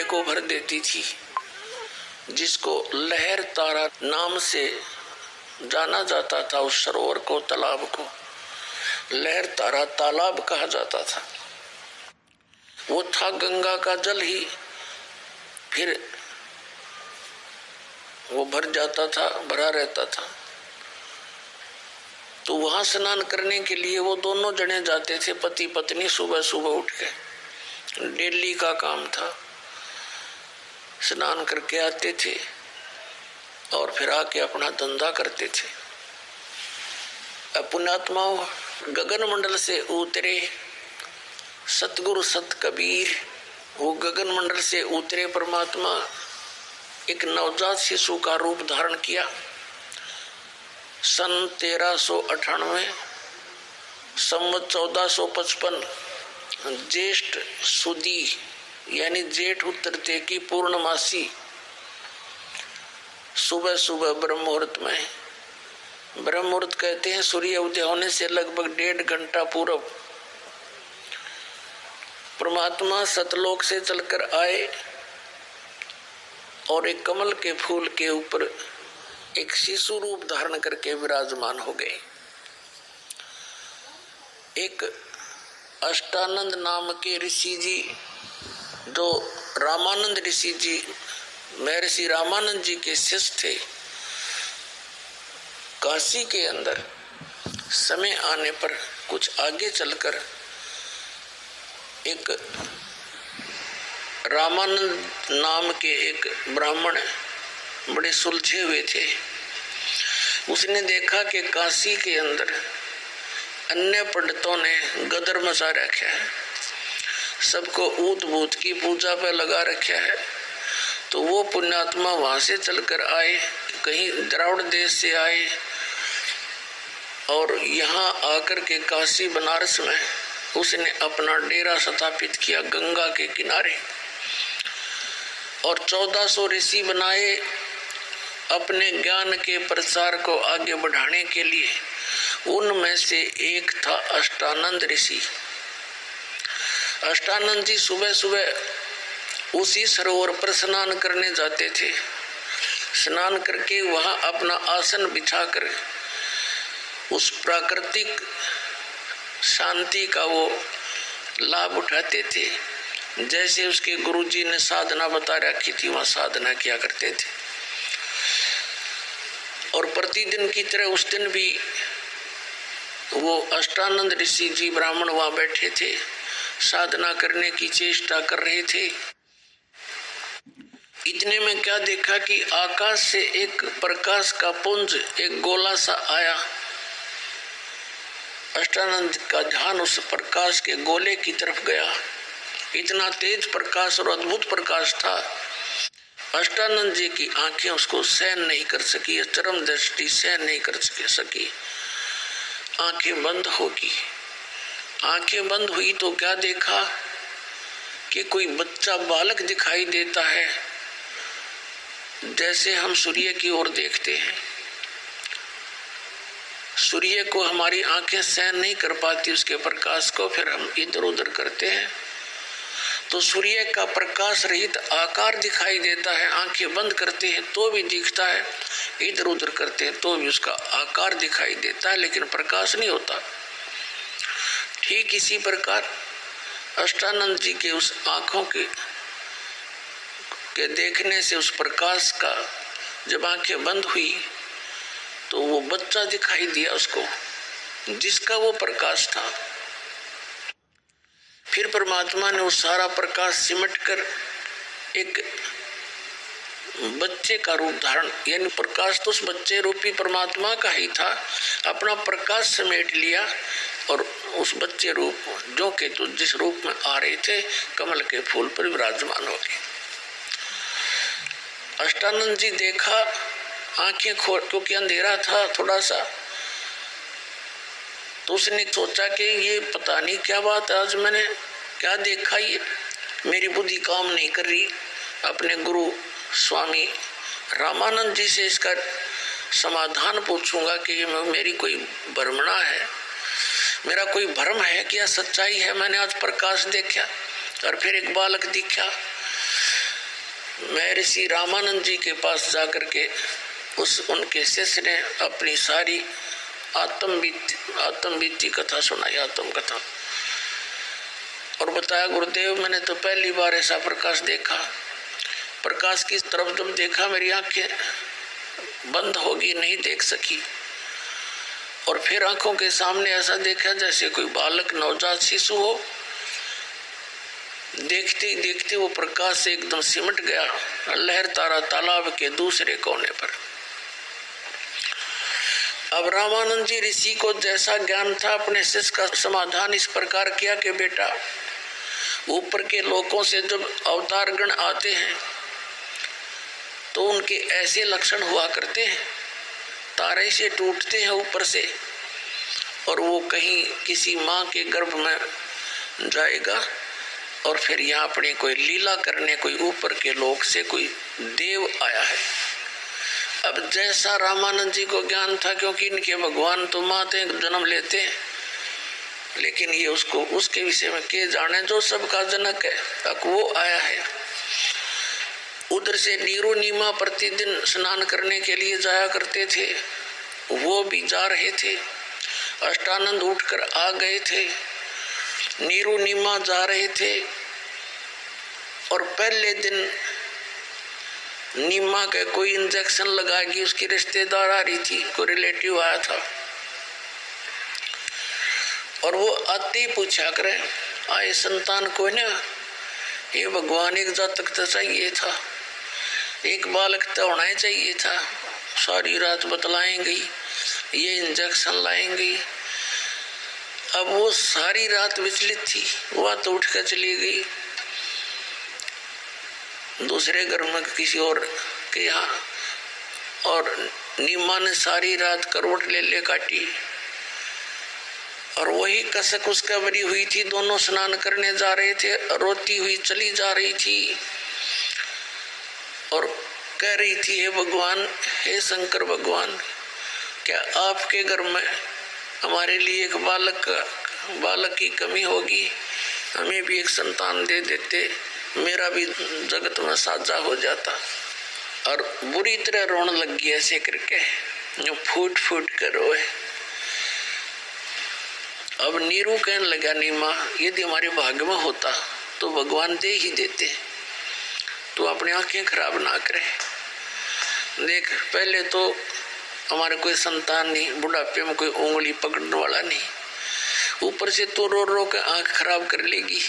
को भर देती थी, जिसको लहर तारा नाम से जाना जाता था। उस सरोवर को, तालाब को लहर तारा तालाब कहा जाता था। वो था गंगा का जल ही, फिर वो भर जाता था, भरा रहता था। तो वहां स्नान करने के लिए वो दोनों जने जाते थे, पति पत्नी। सुबह सुबह उठ के डेली का काम था, स्नान करके आते थे और फिर आके अपना धंधा करते थे। पुण्यात्माओं, गगन मंडल से उतरे सतगुरु सत कबीर, वो गगन मंडल से उतरे परमात्मा एक नवजात शिशु का रूप धारण किया। सन 1398 संवत 1455 ज्येष्ठ सुदी यानी जेठ उतरते की पूर्णमासी, सुबह सुबह ब्रह्म मुहूर्त में, ब्रह्म मुहूर्त कहते हैं सूर्य उदय होने से लगभग 1.5 घंटा पूर्व, परमात्मा सतलोक से चलकर आए और एक कमल के फूल के ऊपर एक शिशु रूप धारण करके विराजमान हो गए। एक अष्टानंद नाम के ऋषि जी, जो रामानंद ऋषि जी, महर्षि रामानंद जी के शिष्य थे, काशी के अंदर समय आने पर कुछ आगे चलकर एक रामानंद नाम के एक ब्राह्मण बड़े सुलझे हुए थे। उसने देखा कि काशी के अंदर अन्य पंडितों ने गदर मचा रखा है, सबको ऊत भूत की पूजा पे लगा रखा है। तो वो पुण्यात्मा वहां से चलकर आए, कहीं द्राविड़ देश से आए और यहाँ आकर के काशी बनारस में उसने अपना डेरा स्थापित किया गंगा के किनारे। और 1400 ऋषि बनाए अपने ज्ञान के प्रचार को आगे बढ़ाने के लिए। उनमें से एक था अष्टानंद ऋषि। अष्टानंद जी सुबह सुबह उसी सरोवर पर स्नान करने जाते थे। स्नान करके वहां अपना आसन बिछाकर उस प्राकृतिक शांति का वो लाभ उठाते थे। जैसे उसके गुरुजी ने साधना बता रखी थी, वहां साधना किया करते थे। और प्रतिदिन की तरह उस दिन भी वो अष्टानंद ऋषि जी ब्राह्मण वहां बैठे थे, साधना करने की चेष्टा कर रहे थे। इतने में क्या देखा कि आकाश से एक प्रकाश का पुंज, एक गोला सा आया। अष्टानंद का ध्यान उस प्रकाश के गोले की तरफ गया। इतना तेज प्रकाश और अद्भुत प्रकाश था, अष्टानंद जी की आंखें उसको सहन नहीं कर सकी, चरम दृष्टि सहन नहीं कर सकी। आंखें बंद होगी। आंखें बंद हुई तो क्या देखा कि कोई बच्चा बालक दिखाई देता है, जैसे हम सूर्य की ओर देखते हैं। सूर्य को हमारी आंखें सहन नहीं कर पाती उसके प्रकाश को, फिर हम इधर उधर करते हैं तो सूर्य का प्रकाश रहित आकार दिखाई देता है। आंखें बंद करते हैं तो भी दिखता है, इधर उधर करते हैं तो भी उसका आकार दिखाई देता है, लेकिन प्रकाश नहीं होता। ठीक इसी प्रकार अष्टानंद जी के उस आंखों के देखने से, उस प्रकाश का जब आंखें बंद हुई तो वो बच्चा दिखाई दिया उसको, जिसका वो प्रकाश था। फिर परमात्मा ने वो सारा प्रकाश सिमट कर एक बच्चे का रूप धारण, यानी प्रकाश तो उस बच्चे रूपी परमात्मा का ही था, अपना प्रकाश समेट लिया और उस बच्चे रूप जो के तो जिस रूप में आ रहे थे कमल के फूल पर विराजमान हो गए। अष्टानंद जी देखा, आंखें खोल, क्योंकि अंधेरा था थोड़ा सा, तो उसने सोचा कि ये पता नहीं क्या बात है, आज मैंने क्या देखा, ये मेरी बुद्धि काम नहीं कर रही। अपने गुरु स्वामी रामानंद जी से इसका समाधान पूछूंगा कि ये मेरी कोई भ्रमणा है, मेरा कोई भ्रम है कि यह सच्चाई है। मैंने आज प्रकाश देखा और फिर एक बालक दिखा। महर्षि रामानंद जी के पास जाकर के उनके शिष्य ने अपनी सारी आत्मबीती कथा सुनाई, आत्म कथा, और बताया गुरुदेव मैंने तो पहली बार ऐसा प्रकाश देखा। प्रकाश की तरफ जब देखा मेरी आंखें बंद होगी, नहीं देख सकी, और फिर आंखों के सामने ऐसा देखा जैसे कोई बालक नवजात शिशु हो। देखते ही देखते वो प्रकाश से एकदम सिमट गया, लहर तारा तालाब के दूसरे कोने पर। अब रामानंद जी ऋषि को जैसा ज्ञान था, अपने शिष्य का समाधान इस प्रकार किया कि बेटा, ऊपर के लोकों से जब अवतार गण आते हैं तो उनके ऐसे लक्षण हुआ करते हैं, तारे से टूटते हैं ऊपर से, और वो कहीं किसी माँ के गर्भ में जाएगा और फिर यहाँ अपनी कोई लीला करने कोई ऊपर के लोक से कोई देव आया है। अब जैसा रामानंद जी को ज्ञान था, क्योंकि इनके भगवान तो माते जन्म लेते हैं, लेकिन ये उसको उसके विषय में के जाने जो सबका जनक है, अब वो आया है। उधर से नीरू नीमा प्रतिदिन स्नान करने के लिए जाया करते थे, वो भी जा रहे थे। अष्टानंद उठकर आ गए थे, नीरू नीमा जा रहे थे, और पहले दिन नीमा के कोई इंजेक्शन लगाएगी, उसकी रिश्तेदार आ रही थी, कोई रिलेटिव आया था, और वो आते ही पूछा करे आए संतान को ना, ये भगवान एक जातक तो चाहिए था, एक बालक तो होना ही चाहिए था। सारी रात बतलाएंगी, ये इंजेक्शन लाएंगी। अब वो सारी रात विचलित थी, वह तो उठ कर चली गई दूसरे घर में किसी और के यहाँ, और नीमा ने सारी रात करवट ले काटी, और वही कसक उसका बरी हुई थी। दोनों स्नान करने जा रहे थे, रोती हुई चली जा रही थी और कह रही थी, हे भगवान, हे शंकर भगवान, क्या आपके घर में हमारे लिए एक बालक की कमी होगी, हमें भी एक संतान दे देते, मेरा भी जगत में साझा हो जाता। और बुरी तरह रोने लग गई ऐसे करके, जो फूट फूट कर रोए। अब नीरू कहने लगा, नीमा, यदि हमारे भाग्य में होता तो भगवान दे ही देते, तो अपनी आंखें खराब ना करे। देख, पहले तो हमारे कोई संतान नहीं, बुढ़ापे में कोई उंगली पकड़ने वाला नहीं, ऊपर से तो रो रो के आंख खराब कर लेगी,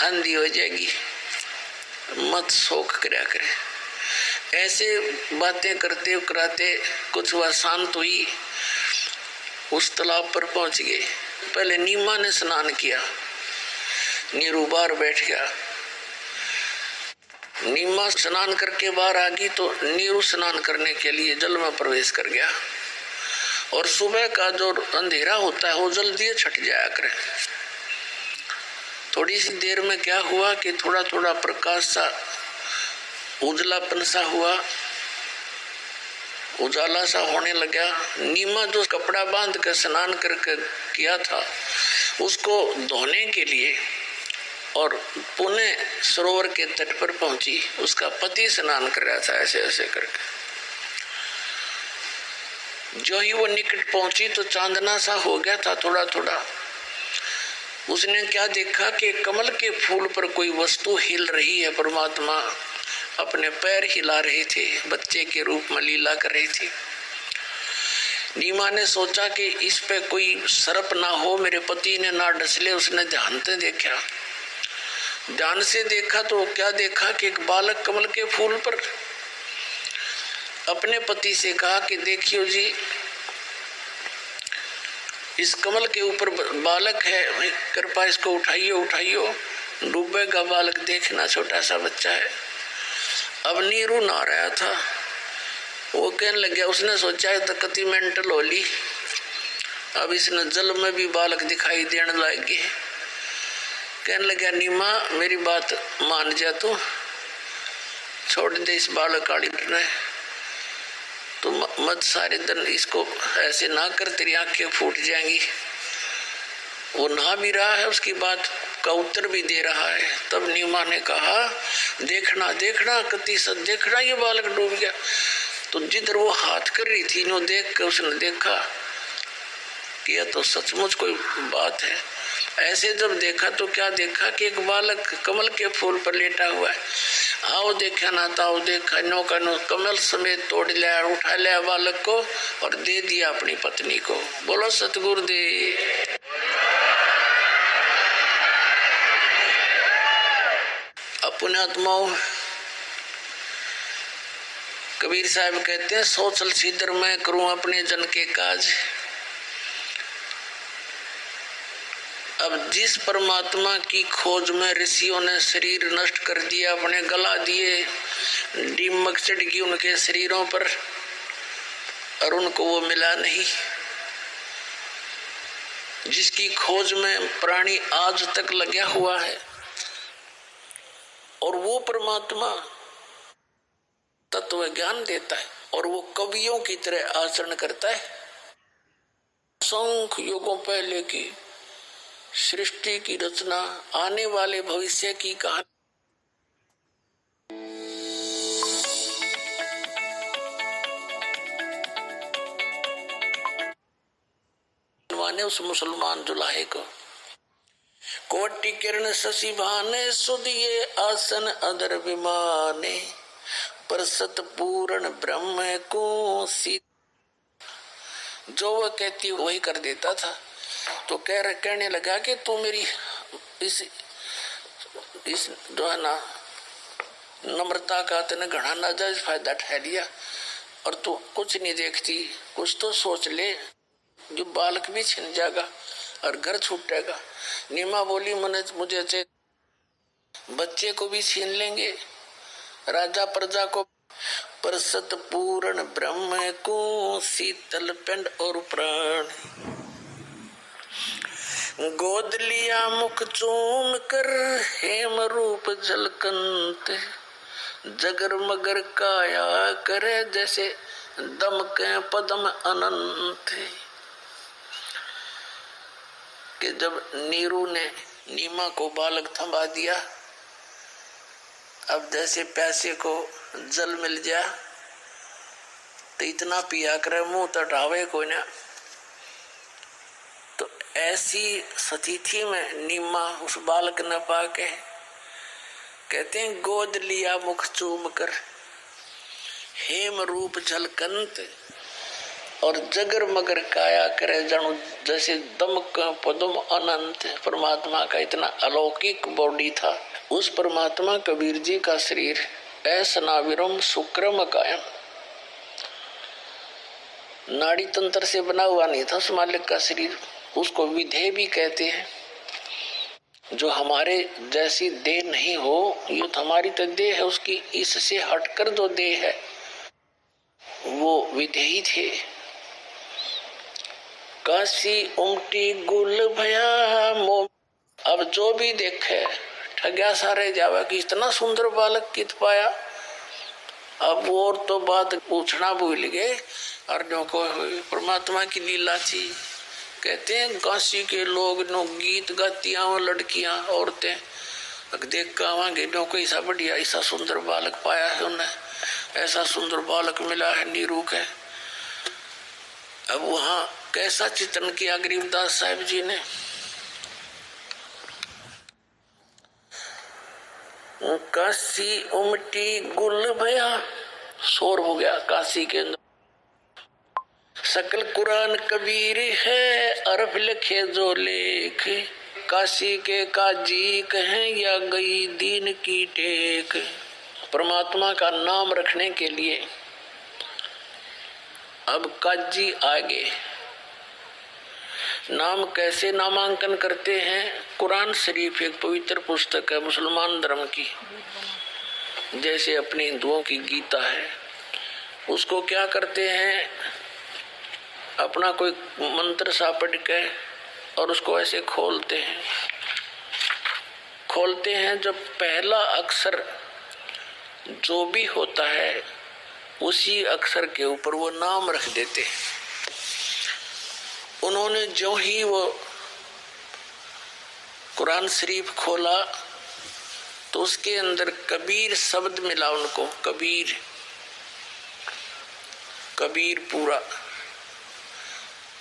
अंधी हो जाएगी, मत शोक करया करे। ऐसे बातें करते कराते कुछ वह शांत हुई, उस तालाब पर पहुंच गए। पहले नीमा ने स्नान किया, नीरू बाहर बैठ गया। नीमा स्नान करके बाहर आ गई तो नीरू स्नान करने के लिए जल में प्रवेश कर गया, और सुबह का जो अंधेरा होता है वो जल्दी छट जाया करे। थोड़ी सी देर में क्या हुआ कि थोड़ा थोड़ा प्रकाश सा, उजलापन सा हुआ, उजाला सा होने लगा। नीमा जो कपड़ा बांध कर स्नान करके किया था, उसको धोने के लिए और पुणे सरोवर के तट पर पहुंची। उसका पति स्नान कर रहा था ऐसे ऐसे करके। जो ही वो निकट पहुंची तो चांदना सा हो गया था थोड़ा थोड़ा। उसने क्या देखा कि कमल के फूल पर कोई वस्तु हिल रही है। परमात्मा अपने पैर हिला रहे थे, बच्चे के रूप में लीला कर रहे थे। नीमा ने सोचा कि इस पे कोई सर्प ना हो, मेरे पति ने ना डसले। उसने ध्यान से देखा, ध्यान से देखा तो क्या देखा कि एक बालक कमल के फूल पर अपने पति से कहा कि देखियो जी, इस कमल के ऊपर बालक है, कृपा इसको उठाइयो उठाइयो, डूबेगा बालक, देखना छोटा सा बच्चा है। अब नीरू ना रहा था, वो कहने लग गया, उसने सोचा है तो कति मेंटल होली, अब इसने जल में भी बालक दिखाई देने लगे। कहने लगा, नीमा मेरी बात मान जा, तू छोड़ दे इस बालक काली ने, तो मत सारे दिन इसको ऐसे ना कर, तेरी आंखें फूट जाएंगी। वो नहा भी रहा है, उसकी बात का उत्तर भी दे रहा है। तब नीमा ने कहा, देखना देखना कति सत देखना, ये बालक डूब गया। तो जिधर वो हाथ कर रही थी नो देख के उसने देखा कि यह तो सचमुच कोई बात है। ऐसे जब देखा तो क्या देखा कि एक बालक कमल के फूल पर लेटा हुआ है। आओ देखा ना ताओ देखा, नो का नो कमल समेत तोड़ लिया, उठा लिया बालक को और दे दिया अपनी पत्नी को। बोलो सतगुरुदेव। पुण्यात्माओं, कबीर साहब कहते हैं, सोचल सीधर मैं करूं अपने जन के काज। अब जिस परमात्मा की खोज में ऋषियों ने शरीर नष्ट कर दिया, अपने गला दिए, दीमक चढ़ गई उनके शरीरों पर और उनको वो मिला नहीं, जिसकी खोज में प्राणी आज तक लगा हुआ है, और वो परमात्मा तत्व ज्ञान देता है और वो कवियों की तरह आचरण करता है। असंख्य युगों पहले की सृष्टि की रचना, आने वाले भविष्य की कहानी, उस मुसलमान जुलाहे को कोटि किरण शशि भाने, सुदिए आसन अदर विमाने, पर सत पूर्ण ब्रह्म को सी। जो वह कहती वही कर देता था। तो कहने लगा कि तू मेरी इस जो है ना नम्रता का तेने घना नाजायज फायदा उठा लिया और तू कुछ नहीं देखती, कुछ तो सोच ले, जो बालक भी छिन जाएगा और घर छूटेगा। नीमा बोली, मुझे बच्चे को भी छीन लेंगे, राजा प्रजा को, पर सत पूर्ण ब्रह्म को शीतल पिंड और प्राण। गोद लिया मुख चूम कर हेम रूप झलकंत, जगर मगर काया करे जैसे दमके पदम अनंत। कि जब नीरू ने नीमा को बालक थमा दिया, अब जैसे प्यासे को जल मिल जा तो इतना पिया करे मुंह तटावे कोई ना। तो ऐसी स्थिति में नीमा उस बालक न पाके कहते हैं, गोद लिया मुख चूम कर हेम रूप झलकंत, और जगर मगर काया करे जानो जैसे दमक पदम अनंत। परमात्मा का इतना अलौकिक बॉडी था। उस परमात्मा कबीर जी का शरीर असनाविरम शुक्रम कायम, नाड़ी तंत्र से बना हुआ नहीं था उस मालिक का शरीर। उसको विधेय भी कहते हैं। जो हमारे जैसी देह नहीं हो, ये तो हमारी तो देह है, उसकी इससे हटकर जो देह है वो विधेयी थे। काशी उमटी गुल भया मोम। अब जो भी देखे ठग्या सारे जावा कि इतना सुंदर बालक कित पाया। अब और तो बात पूछना भूल गए, और जो को परमात्मा की लीला थी। कहते हैं काशी के लोग नो गीत गातियां लड़कियां औरतें देख कर आवांगे, जो को ऐसा बढ़िया ऐसा सुंदर बालक पाया है उन्हें, ऐसा सुंदर बालक मिला है नीरू के। अब वहां कैसा चित्रण किया गरीबदास साहिब जी ने। काशी उमटी गुल भया, शोर हो गया काशी के अंदर। सकल कुरान कबीर है, अरफ लिखे जो लेख, काशी के काजी कहें या गई दीन की टेक। परमात्मा का नाम रखने के लिए अब काजी आगे। नाम कैसे नामांकन करते हैं? कुरान शरीफ एक पवित्र पुस्तक है मुसलमान धर्म की, जैसे अपने हिंदुओं की गीता है। उसको क्या करते हैं, अपना कोई मंत्र सा पढ़ के और उसको ऐसे खोलते हैं। जब पहला अक्षर जो भी होता है उसी अक्षर के ऊपर वो नाम रख देते हैं। उन्होंने जो ही वो कुरान शरीफ खोला तो उसके अंदर कबीर शब्द मिला उनको, कबीर, कबीर पूरा।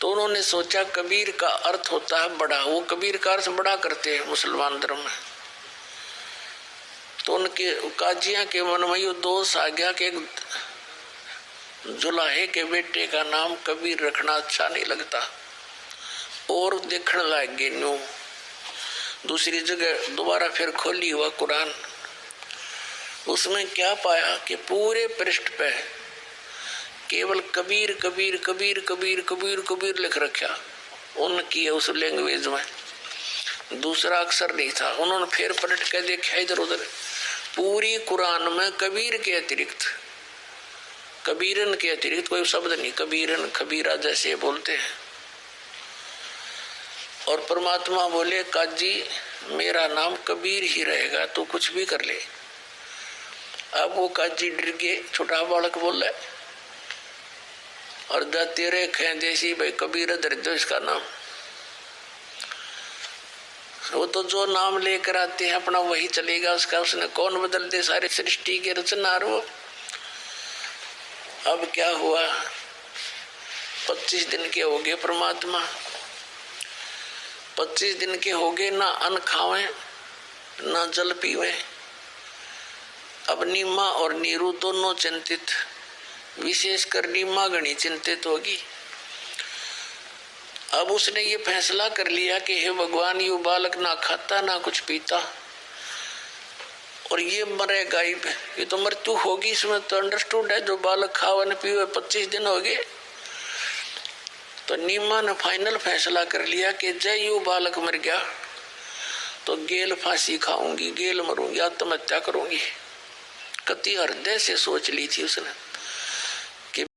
तो उन्होंने सोचा कबीर का अर्थ होता है बड़ा, वो कबीर का अर्थ बड़ा करते हैं मुसलमान धर्म में। तो उनके काजिया के मन में ये दोष आ गया कि जुलाहे के बेटे का नाम कबीर रखना अच्छा नहीं लगता, और देखने लग गए न्यू। दूसरी जगह दोबारा फिर खोली हुआ कुरान, उसमें क्या पाया कि पूरे पृष्ठ पे केवल कबीर कबीर कबीर कबीर कबीर कबीर लिख रखा उनकी उस लैंग्वेज में, दूसरा अक्षर नहीं था। उन्होंने फिर पलट के देखा इधर उधर, पूरी कुरान में कबीर के अतिरिक्त, कबीरन के अतिरिक्त कोई शब्द नहीं, कबीरन खबीरा जैसे बोलते हैं। और परमात्मा बोले काजी मेरा नाम कबीर ही रहेगा, तो कुछ भी कर ले। अब वो काजी डर गए, छोटा बालक बोल रहा है, और द तेरे देसी भाई कबीर धर दो इसका नाम। वो तो जो नाम लेकर आते हैं अपना वही चलेगा उसका, उसने कौन बदल दे सारे सृष्टि के रचनार वो। अब क्या हुआ, 25 दिन के हो गए परमात्मा, 25 दिन के हो गए, ना अन्न खावे ना जल पीवे। अब नीमा और नीरू दोनों चिंतित, विशेषकर नीमा घनी चिंतित होगी। अब उसने ये फैसला कर लिया कि हे भगवान, ये बालक ना खाता ना कुछ पीता और ये मरेगा ही, ये तो मृत्यु होगी इसमें तो अंडरस्टूड है। जो बालक खावा न पीवे 25 दिन हो गए। तो नीमा ने फाइनल फैसला कर लिया कि जय यू बालक मर गया तो गेल फांसी खाऊंगी, गेल मरूंगी, आत्महत्या करूंगी। कति हृदय से सोच ली थी उसने।